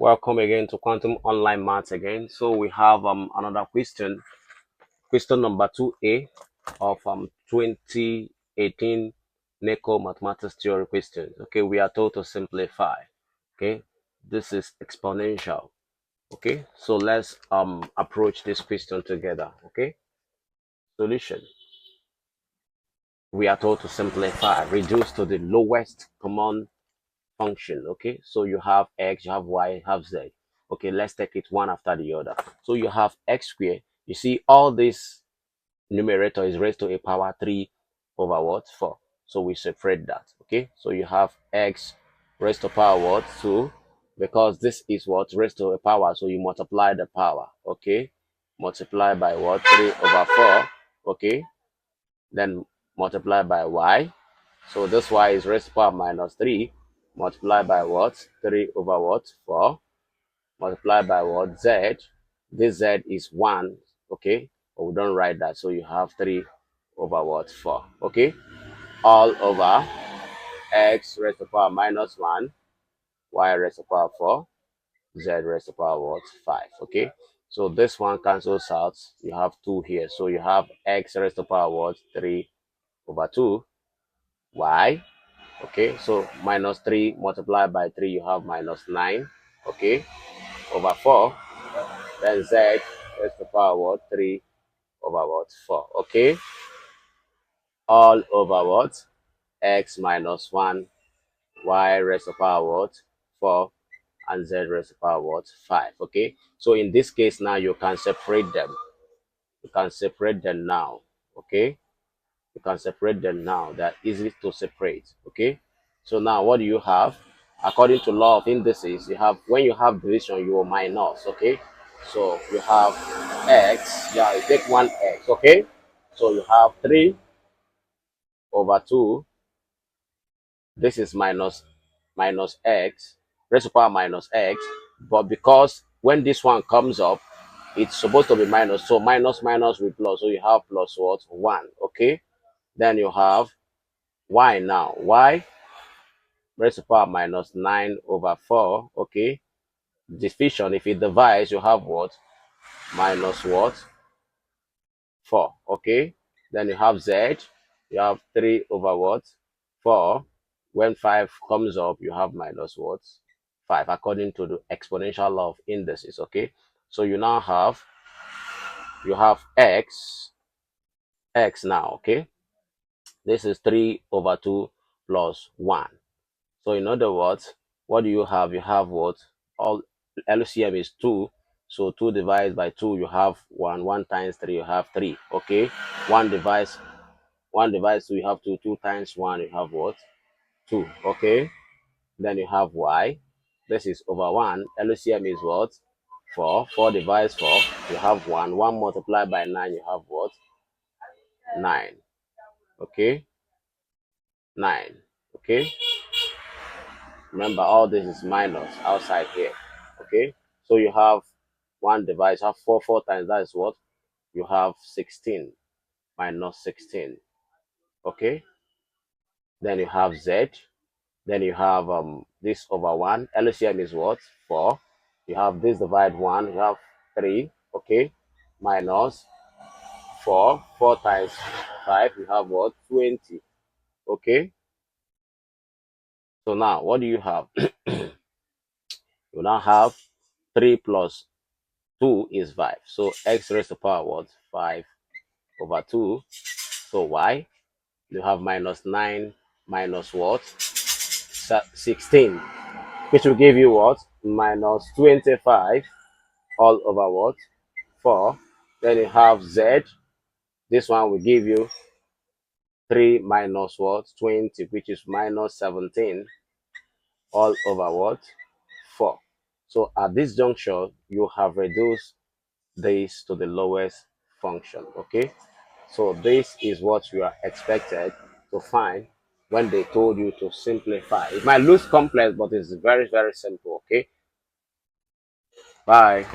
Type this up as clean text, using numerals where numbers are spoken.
Welcome again to Quantum Online Maths again. So we have another question number 2A of 2018 Neco mathematics theory questions. Okay, we are told to simplify. Okay, this is exponential. Okay, so let's approach this question together. Okay, solution. We are told to simplify, reduce to the lowest common function. Okay, so you have x, you have y, you have z. Okay, let's take it one after the other. So you have x squared. You see all this numerator is raised to a power 3 over what 4. So we separate that. Okay, so you have x raised to power what 2, because this is what raised to a power, so you multiply the power. Okay, multiply by what 3 over 4. Okay, then multiply by y. So this y is raised to power minus 3, multiplied by what? 3 over what? 4, multiplied by what? Z. This z is 1, okay? But we don't write that, so you have 3 over what? 4, okay? All over x raised to power minus 1, y raised to power 4, z raised to power what? 5, okay? So this one cancels out. You have 2 here. So you have x raised to power what? 3 over 2, y. Okay, so minus 3 multiplied by 3, you have minus 9, okay, over 4. Then z raised to power what? 3 over what? 4, okay, all over what? X minus 1, y raised to power what? 4, and z raised to power what? 5, okay. So in this case now you can separate them. You can separate them now, okay. You can separate them now. They're easy to separate, okay. So now what do you have? According to law of indices, you have, when you have division, you will minus, okay. So you have x, yeah, you take one x, okay. So you have 3 over 2. This is minus x, raised to power minus x. But because when this one comes up, it's supposed to be minus, so minus minus with plus, so you have plus what? 1, okay. Then you have y now. Y raised to power minus 9 over 4, okay. Division, if it divides, you have what? Minus what? 4, okay. Then you have z, you have 3 over what? 4. When 5 comes up, you have minus what? 5, according to the exponential law of indices, okay. So you now have, you have x now, okay. This is 3 over 2 plus 1. So in other words, what do you have? You have what? All LCM is 2. So 2 divided by 2, you have 1. 1 times 3, you have 3. Okay. 1 divides 2, you have 2. 2 times 1, you have what? 2. Okay. Then you have y. This is over 1. LCM is what? 4. 4 divides 4, you have 1. 1 multiplied by 9, you have what? 9. Okay. 9. Okay. Remember, all this is minus outside here. Okay, so you have one device, have 4 times, that is what? You have 16 minus 16. Okay, then you have z, then you have this over 1. LCM is what? 4. You have this divide 1, you have 3. Okay, minus 4. 4 times 5, you have what? 20. Okay, so now what do you have? You now have 3 plus 2 is 5. So x raised to power what? 5 over 2. So y, you have minus 9 minus what? 16, which will give you what? Minus 25 all over what? 4. Then you have z. This one will give you 3 minus what? 20, which is minus 17 all over what? 4. So at this juncture, you have reduced this to the lowest function, okay. So this is what you are expected to find when they told you to simplify. It might look complex, but it's very, very simple, okay. Bye.